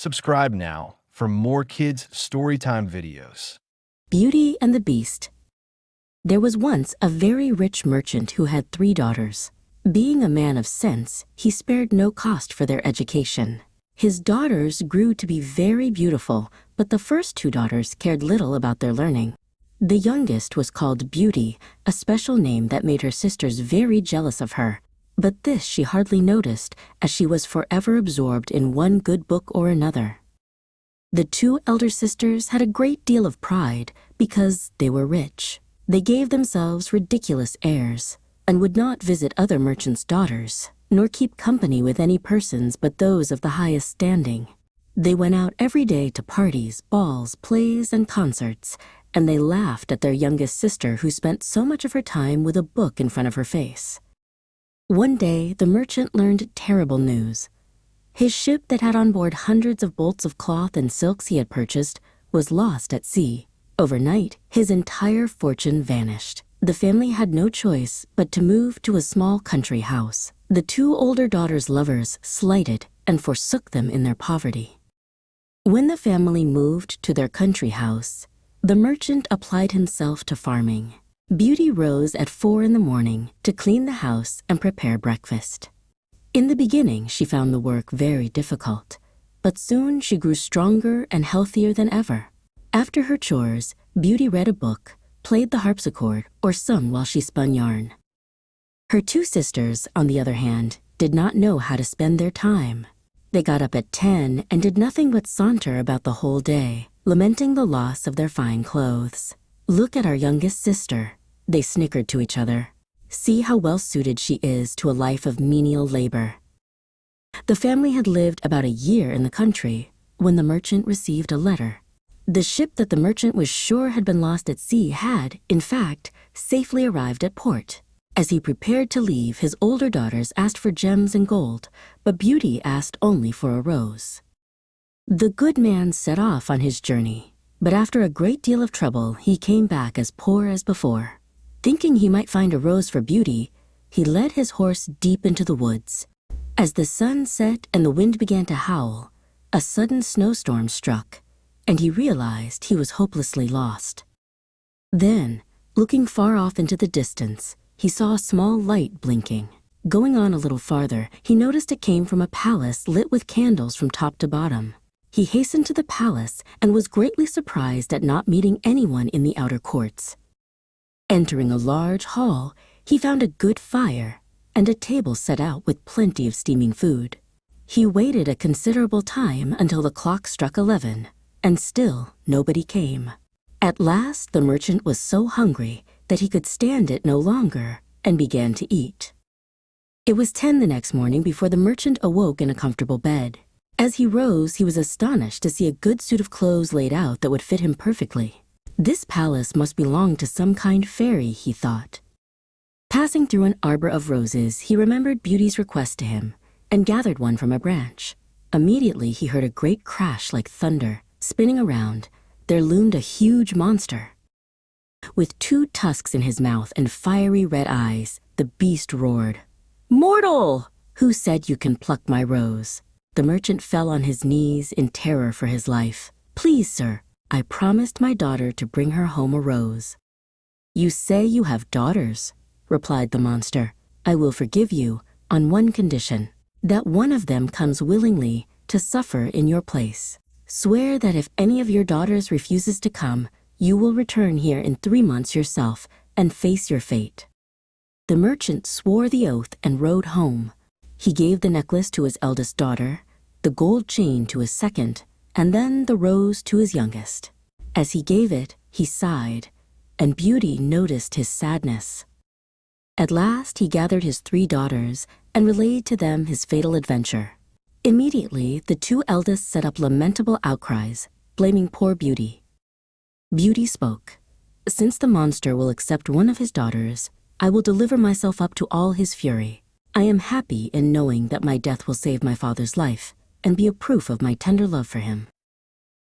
Subscribe now for more kids' storytime videos. Beauty and the Beast. There was once a very rich merchant who had 3 daughters. Being a man of sense, he spared no cost for their education. His daughters grew to be very beautiful, but the first 2 daughters cared little about their learning. The youngest was called Beauty, a special name that made her sisters very jealous of her. But this she hardly noticed, as she was forever absorbed in one good book or another. The 2 elder sisters had a great deal of pride because they were rich. They gave themselves ridiculous airs and would not visit other merchants' daughters, nor keep company with any persons but those of the highest standing. They went out every day to parties, balls, plays, and concerts, and they laughed at their youngest sister who spent so much of her time with a book in front of her face. One day, the merchant learned terrible news. His ship that had on board hundreds of bolts of cloth and silks he had purchased was lost at sea. Overnight, his entire fortune vanished. The family had no choice but to move to a small country house. The 2 older daughters' lovers slighted and forsook them in their poverty. When the family moved to their country house, the merchant applied himself to farming. Beauty rose at 4 in the morning to clean the house and prepare breakfast. In the beginning, she found the work very difficult, but soon she grew stronger and healthier than ever. After her chores, Beauty read a book, played the harpsichord, or sung while she spun yarn. Her 2 sisters, on the other hand, did not know how to spend their time. They got up at 10 and did nothing but saunter about the whole day, lamenting the loss of their fine clothes. "Look at our youngest sister," they snickered to each other. "See how well suited she is to a life of menial labor." The family had lived about a year in the country when the merchant received a letter. The ship that the merchant was sure had been lost at sea had, in fact, safely arrived at port. As he prepared to leave, his older daughters asked for gems and gold, but Beauty asked only for a rose. The good man set off on his journey, but after a great deal of trouble, he came back as poor as before. Thinking he might find a rose for Beauty, he led his horse deep into the woods. As the sun set and the wind began to howl, a sudden snowstorm struck, and he realized he was hopelessly lost. Then, looking far off into the distance, he saw a small light blinking. Going on a little farther, he noticed it came from a palace lit with candles from top to bottom. He hastened to the palace and was greatly surprised at not meeting anyone in the outer courts. Entering a large hall, he found a good fire and a table set out with plenty of steaming food. He waited a considerable time until the clock struck 11, and still nobody came. At last, the merchant was so hungry that he could stand it no longer and began to eat. It was 10 the next morning before the merchant awoke in a comfortable bed. As he rose, he was astonished to see a good suit of clothes laid out that would fit him perfectly. This palace must belong to some kind fairy, he thought. Passing through an arbor of roses, he remembered Beauty's request to him and gathered one from a branch. Immediately, he heard a great crash like thunder. Spinning around, there loomed a huge monster. With 2 tusks in his mouth and fiery red eyes, the beast roared, "Mortal! Who said you can pluck my rose?" The merchant fell on his knees in terror for his life. "Please, sir, I promised my daughter to bring her home a rose." "You say you have daughters," replied the monster. "I will forgive you on one condition, that one of them comes willingly to suffer in your place. Swear that if any of your daughters refuses to come, you will return here in 3 months yourself and face your fate." The merchant swore the oath and rode home. He gave the necklace to his eldest daughter, the gold chain to his second, and then the rose to his youngest. As he gave it, he sighed, and Beauty noticed his sadness. At last, he gathered his 3 daughters and relayed to them his fatal adventure. Immediately, the 2 eldest set up lamentable outcries, blaming poor Beauty. Beauty spoke. "Since the monster will accept one of his daughters, I will deliver myself up to all his fury. I am happy in knowing that my death will save my father's life and be a proof of my tender love for him."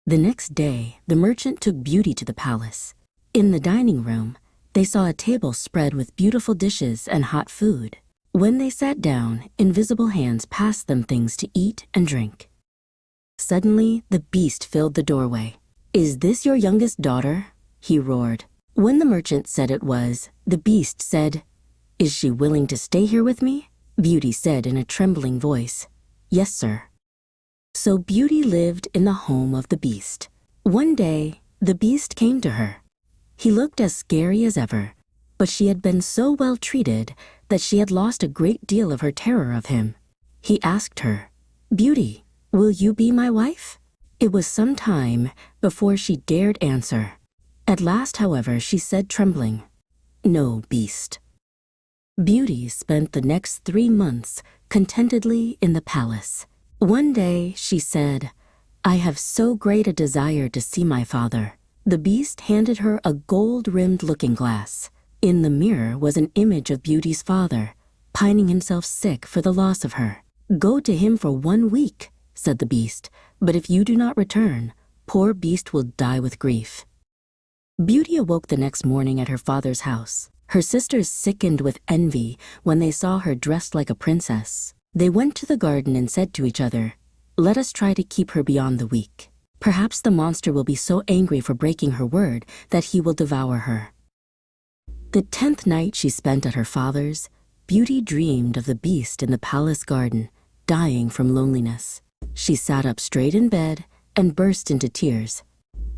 The next day, the merchant took Beauty to the palace. In the dining room, they saw a table spread with beautiful dishes and hot food. When they sat down, invisible hands passed them things to eat and drink. Suddenly, the beast filled the doorway. "Is this your youngest daughter?" he roared. When the merchant said it was, the beast said, "Is she willing to stay here with me?" Beauty said in a trembling voice, "Yes, sir." So Beauty lived in the home of the beast. One day, the beast came to her. He looked as scary as ever, but she had been so well treated that she had lost a great deal of her terror of him. He asked her, "Beauty, will you be my wife?" It was some time before she dared answer. At last, however, she said, trembling, "No, beast." Beauty spent the next 3 months contentedly in the palace. One day she said, "I have so great a desire to see my father." The beast handed her a gold-rimmed looking-glass. In the mirror was an image of Beauty's father, pining himself sick for the loss of her. "Go to him for 1 week," said the beast, "but if you do not return, poor beast will die with grief." Beauty awoke the next morning at her father's house. Her sisters sickened with envy when they saw her dressed like a princess. They went to the garden and said to each other, "Let us try to keep her beyond the week. Perhaps the monster will be so angry for breaking her word that he will devour her." The 10th night she spent at her father's, Beauty dreamed of the beast in the palace garden, dying from loneliness. She sat up straight in bed and burst into tears.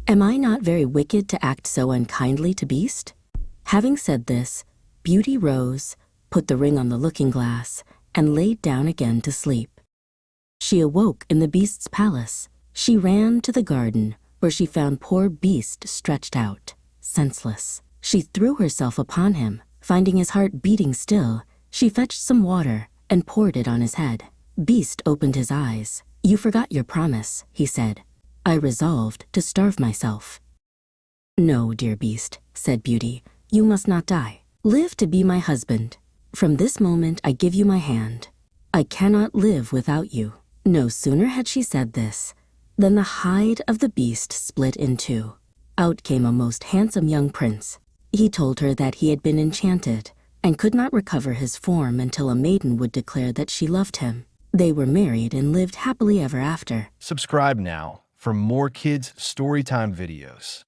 "Am I not very wicked to act so unkindly to Beast?" Having said this, Beauty rose, put the ring on the looking-glass, and laid down again to sleep. She awoke in the Beast's palace. She ran to the garden, where she found poor Beast stretched out, senseless. She threw herself upon him. Finding his heart beating still, she fetched some water and poured it on his head. Beast opened his eyes. "You forgot your promise," he said. "I resolved to starve myself." "No, dear Beast," said Beauty, "you must not die. Live to be my husband. From this moment I give you my hand. I cannot live without you." No sooner had she said this than the hide of the beast split in two. Out came a most handsome young prince. He told her that he had been enchanted and could not recover his form until a maiden would declare that she loved him. They were married and lived happily ever after. Subscribe now for more kids' storytime videos.